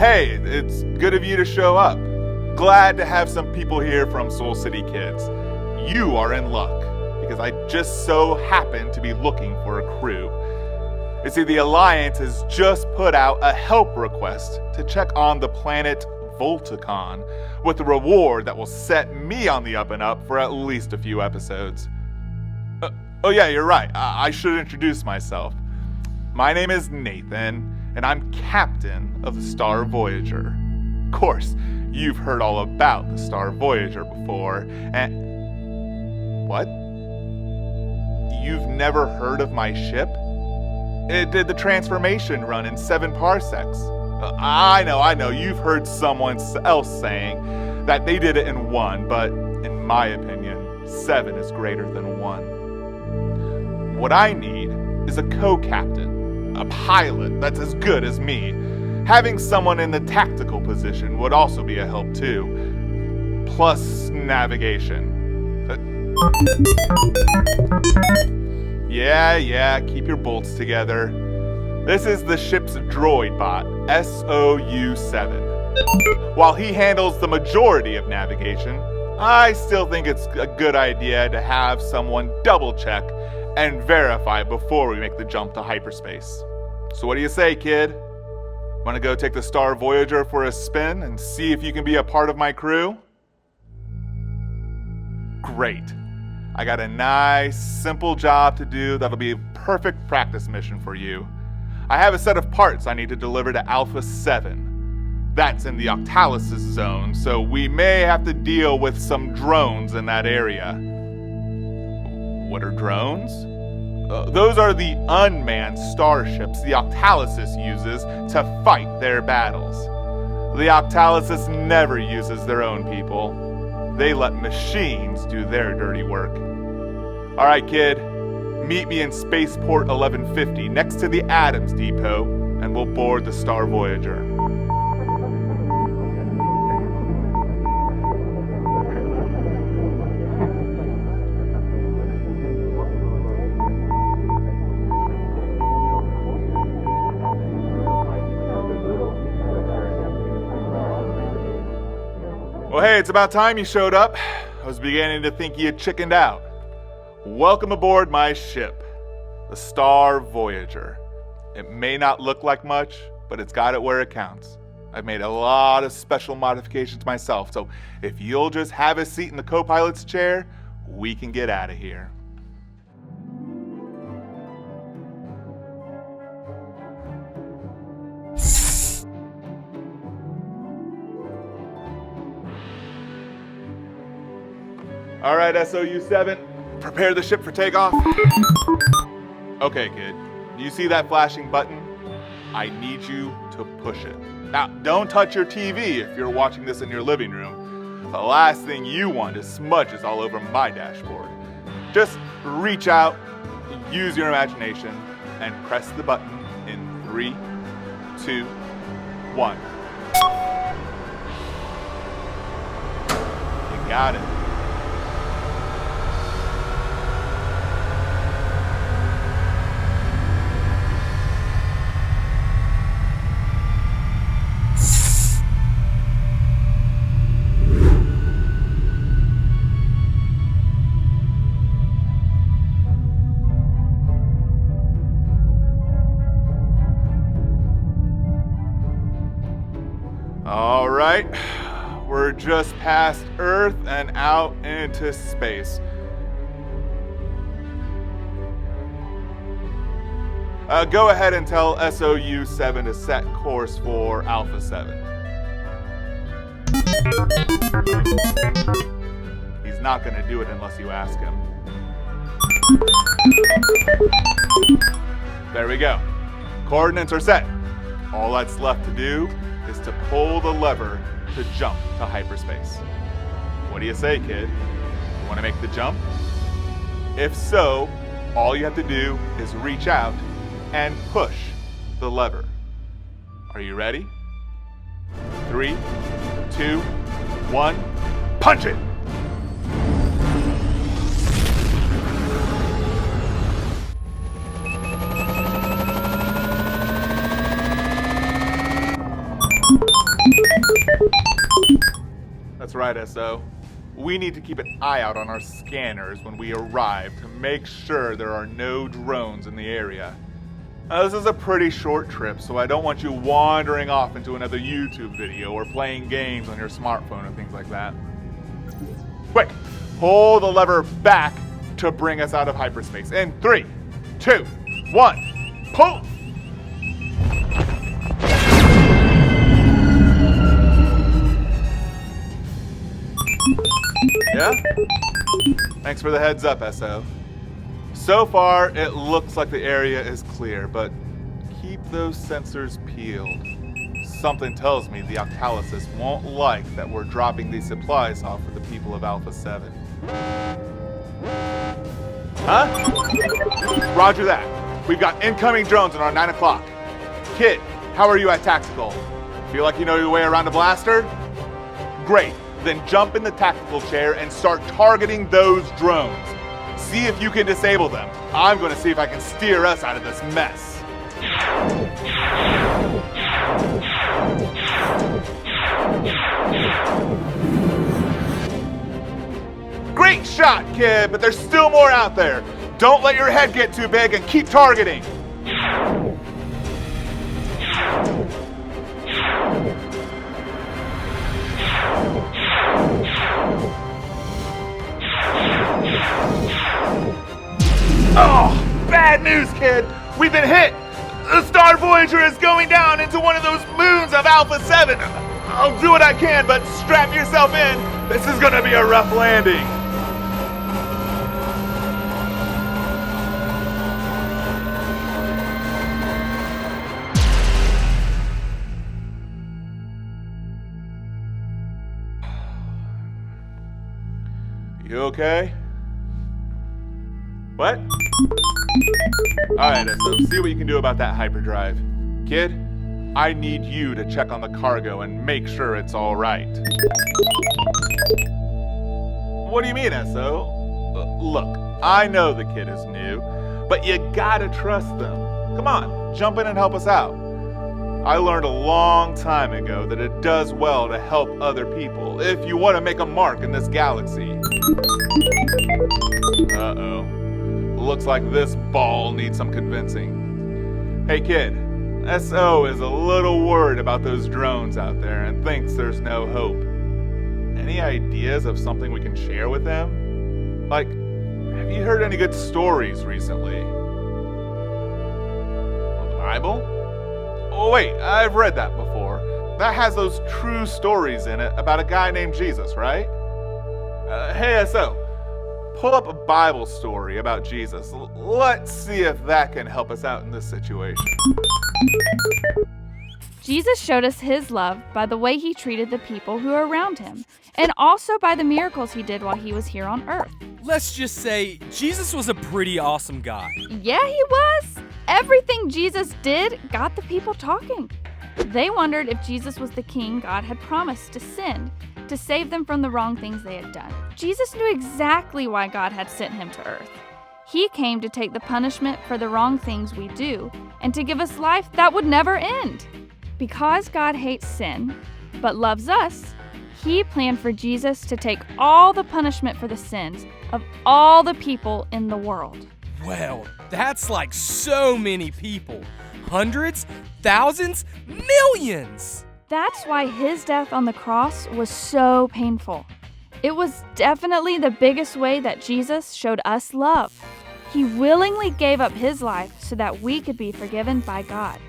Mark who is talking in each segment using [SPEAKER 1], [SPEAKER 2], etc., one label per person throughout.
[SPEAKER 1] Hey, it's good of you to show up. Glad to have some people here from Soul City Kids. You are in luck, because I just so happen to be looking for a crew. You see, the Alliance has just put out a help request to check on the planet VOLTOCON, with a reward that will set me on the up and up for at least a few episodes. Oh yeah, you're right. I should introduce myself. My name is Nathan, and I'm captain of the Star Voyager. Of course, you've heard all about the Star Voyager before, and... What? You've never heard of my ship? It did the transformation run in 7 parsecs. I know, you've heard someone else saying that they did it in 1, but in my opinion, 7 is greater than 1. What I need is a co-captain, a pilot that's as good as me. Having someone in the tactical position would also be a help too, plus navigation. Yeah, keep your bolts together. This is the ship's droid bot, SOU-7. While he handles the majority of navigation, I still think it's a good idea to have someone double check and verify before we make the jump to hyperspace. So what do you say, kid? Wanna go take the Star Voyager for a spin and see if you can be a part of my crew? Great. I got a nice, simple job to do that'll be a perfect practice mission for you. I have a set of parts I need to deliver to Alpha 7. That's in the Octalysis zone, so we may have to deal with some drones in that area. What are drones? Those are the unmanned starships the Octalysis uses to fight their battles. The Octalysis never uses their own people. They let machines do their dirty work. Alright, kid. Meet me in Spaceport 1150 next to the Adams Depot, and we'll board the Star Voyager. Well, hey, it's about time you showed up. I was beginning to think you had chickened out. Welcome aboard my ship, the Star Voyager. It may not look like much, but it's got it where it counts. I've made a lot of special modifications myself, so if you'll just have a seat in the co-pilot's chair, we can get out of here. All right, SOU-7, prepare the ship for takeoff. Okay, kid, you see that flashing button? I need you to push it. Now, don't touch your TV if you're watching this in your living room. The last thing you want is smudges all over my dashboard. Just reach out, use your imagination, and press the button in 3, 2, 1. You got it. All right, we're just past Earth and out into space. Go ahead and tell SOU-7 to set course for Alpha 7. He's not going to do it unless you ask him. There we go. Coordinates are set. All that's left to do is to pull the lever to jump to hyperspace. What do you say, kid? You want to make the jump? If so, all you have to do is reach out and push the lever. Are you ready? 3, 2, 1, punch it! That's right, SO. We need to keep an eye out on our scanners when we arrive to make sure there are no drones in the area. Now, this is a pretty short trip, so I don't want you wandering off into another YouTube video or playing games on your smartphone or things like that. Quick, pull the lever back to bring us out of hyperspace. In 3, 2, 1, pull! Yeah? Thanks for the heads up, SO. So far, it looks like the area is clear, but keep those sensors peeled. Something tells me the Octalysis won't like that we're dropping these supplies off for the people of Alpha 7. Huh? Roger that. We've got incoming drones on our 9 o'clock. Kid, how are you at tactical? Feel like you know your way around a blaster? Great. Then jump in the tactical chair and start targeting those drones. See if you can disable them. I'm going to see if I can steer us out of this mess. Great shot, kid, but there's still more out there. Don't let your head get too big and keep targeting. Oh, bad news, kid. We've been hit. The Star Voyager is going down into one of those moons of Alpha 7. I'll do what I can, but strap yourself in. This is gonna be a rough landing. You okay? What? Alright, so see what you can do about that hyperdrive. Kid, I need you to check on the cargo and make sure it's alright. What do you mean, SO? Look, I know the kid is new, but you gotta trust them. Come on, jump in and help us out. I learned a long time ago that it does well to help other people if you want to make a mark in this galaxy. Uh-oh. Looks like this ball needs some convincing. Hey kid, SO is a little worried about those drones out there and thinks there's no hope. Any ideas of something we can share with them? Like, have you heard any good stories recently? On the Bible? Oh wait, I've read that before. That has those true stories in it about a guy named Jesus, right? Hey SO, pull up a Bible story about Jesus. Let's see if that can help us out in this situation.
[SPEAKER 2] Jesus showed us his love by the way he treated the people who are around him, and also by the miracles he did while he was here on earth.
[SPEAKER 3] Let's just say Jesus was a pretty awesome guy.
[SPEAKER 2] Yeah, he was. Everything Jesus did got the people talking. They wondered if Jesus was the king God had promised to send to save them from the wrong things they had done. Jesus knew exactly why God had sent him to earth. He came to take the punishment for the wrong things we do and to give us life that would never end. Because God hates sin, but loves us, he planned for Jesus to take all the punishment for the sins of all the people in the world.
[SPEAKER 3] Well, that's like so many people. Hundreds, thousands, millions!
[SPEAKER 2] That's why his death on the cross was so painful. It was definitely the biggest way that Jesus showed us love. He willingly gave up his life so that we could be forgiven by God.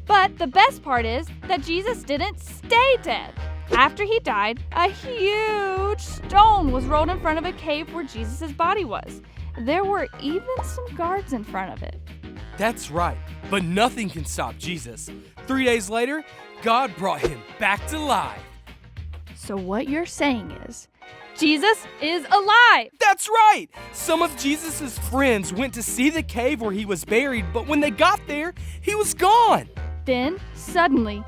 [SPEAKER 2] But the best part is that Jesus didn't stay dead. After he died, a huge stone was rolled in front of a cave where Jesus' body was. There were even some guards in front of it.
[SPEAKER 3] That's right, but nothing can stop Jesus. 3 days later, God brought him back to life.
[SPEAKER 2] So what you're saying is, Jesus is alive!
[SPEAKER 3] That's right! Some of Jesus' friends went to see the cave where he was buried, but when they got there, he was gone.
[SPEAKER 2] Then, suddenly,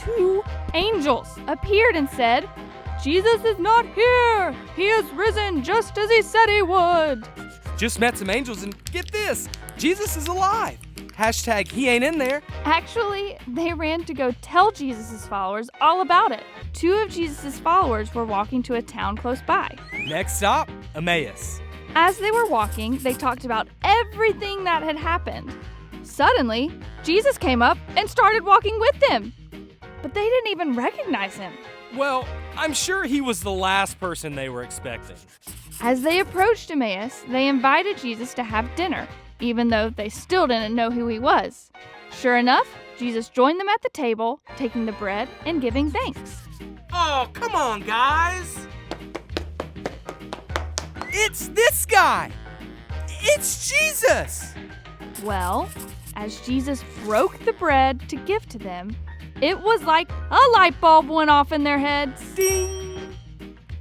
[SPEAKER 2] 2 angels appeared and said, Jesus is not here! He is risen just as he said he would!
[SPEAKER 3] Just met some angels and get this, Jesus is alive. Hashtag he ain't in there.
[SPEAKER 2] Actually, they ran to go tell Jesus' followers all about it. 2 of Jesus' followers were walking to a town close by.
[SPEAKER 3] Next stop, Emmaus.
[SPEAKER 2] As they were walking, they talked about everything that had happened. Suddenly, Jesus came up and started walking with them. But they didn't even recognize him.
[SPEAKER 3] Well, I'm sure he was the last person they were expecting.
[SPEAKER 2] As they approached Emmaus, they invited Jesus to have dinner, even though they still didn't know who he was. Sure enough, Jesus joined them at the table, taking the bread and giving thanks.
[SPEAKER 3] Oh, come on, guys. It's this guy. It's Jesus.
[SPEAKER 2] Well, as Jesus broke the bread to give to them, it was like a light bulb went off in their heads.
[SPEAKER 3] Ding.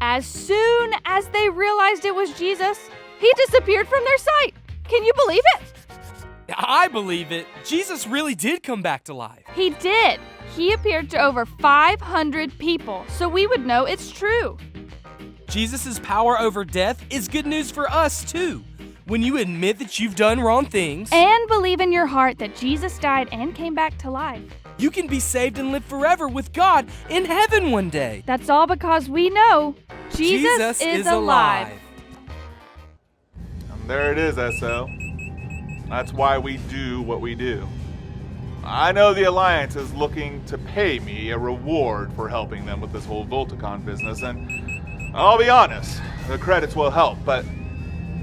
[SPEAKER 2] As soon as they realized it was Jesus, he disappeared from their sight. Can you believe it?
[SPEAKER 3] I believe it. Jesus really did come back to life.
[SPEAKER 2] He did. He appeared to over 500 people, so we would know it's true.
[SPEAKER 3] Jesus' power over death is good news for us, too. When you admit that you've done wrong things
[SPEAKER 2] and believe in your heart that Jesus died and came back to life,
[SPEAKER 3] you can be saved and live forever with God in heaven one day.
[SPEAKER 2] That's all because we know Jesus is alive.
[SPEAKER 1] And there it is, SO. That's why we do what we do. I know the Alliance is looking to pay me a reward for helping them with this whole VOLTOCON business, and I'll be honest, the credits will help, but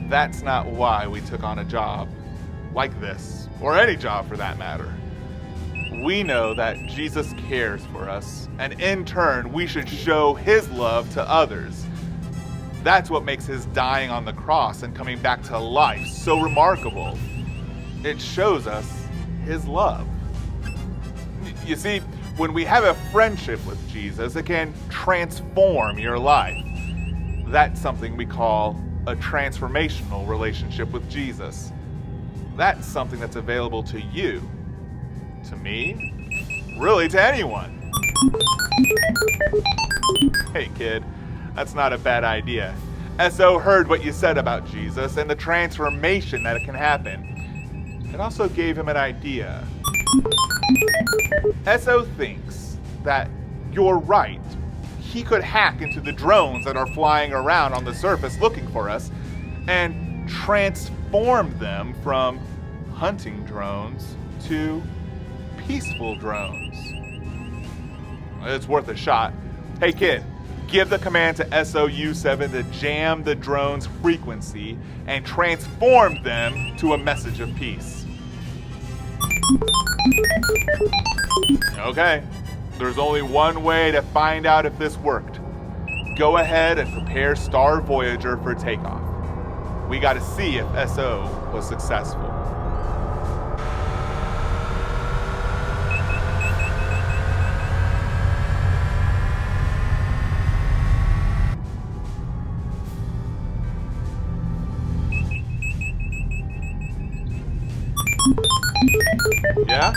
[SPEAKER 1] that's not why we took on a job like this, or any job for that matter. We know that Jesus cares for us, and in turn, we should show his love to others. That's what makes his dying on the cross and coming back to life so remarkable. It shows us his love. You see, when we have a friendship with Jesus, it can transform your life. That's something we call a transformational relationship with Jesus. That's something that's available to you, to me, really to anyone. Hey kid, that's not a bad idea. SO heard what you said about Jesus and the transformation that it can happen. It also gave him an idea. SO thinks that you're right. He could hack into the drones that are flying around on the surface looking for us and transform them from hunting drones to peaceful drones. It's worth a shot. Hey kid, give the command to SOU7 to jam the drone's frequency and transform them to a message of peace. Okay, there's only one way to find out if this worked. Go ahead and prepare Star Voyager for takeoff. We gotta see if SO was successful. Yeah?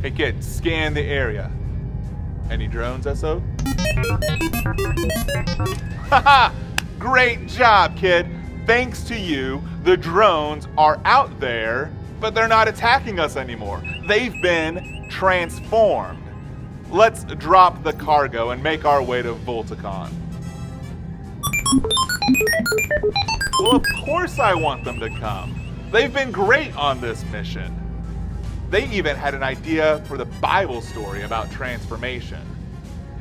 [SPEAKER 1] Hey kid, scan the area. Any drones, SO? Haha! Great job, kid! Thanks to you, the drones are out there, but they're not attacking us anymore. They've been transformed. Let's drop the cargo and make our way to VOLTOCON. Well, of course I want them to come. They've been great on this mission. They even had an idea for the Bible story about transformation.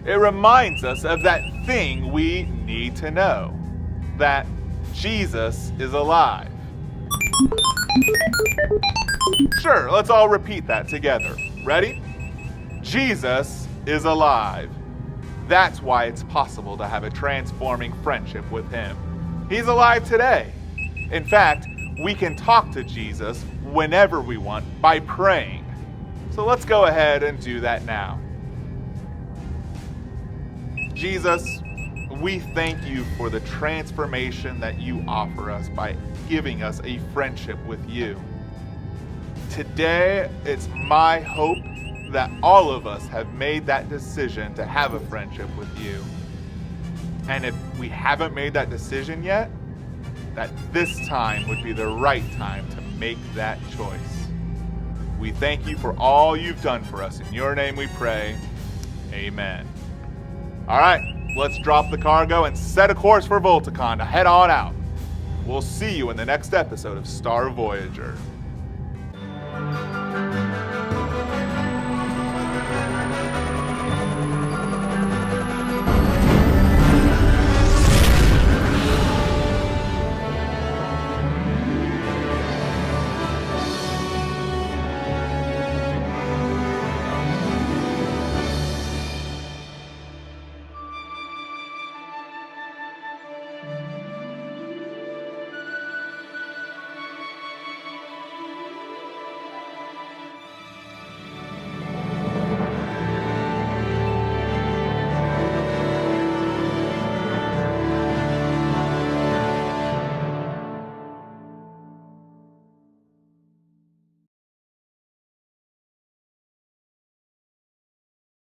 [SPEAKER 1] It reminds us of that thing we need to know, that Jesus is alive. Sure, let's all repeat that together. Ready? Jesus is alive. That's why it's possible to have a transforming friendship with him. He's alive today. In fact, we can talk to Jesus whenever we want by praying. So let's go ahead and do that now. Jesus, we thank you for the transformation that you offer us by giving us a friendship with you. Today, it's my hope that all of us have made that decision to have a friendship with you. And if we haven't made that decision yet, that this time would be the right time to make that choice. We thank you for all you've done for us. In your name we pray. Amen. All right, let's drop the cargo and set a course for Voltocon to head on out. We'll see you in the next episode of Star Voyager.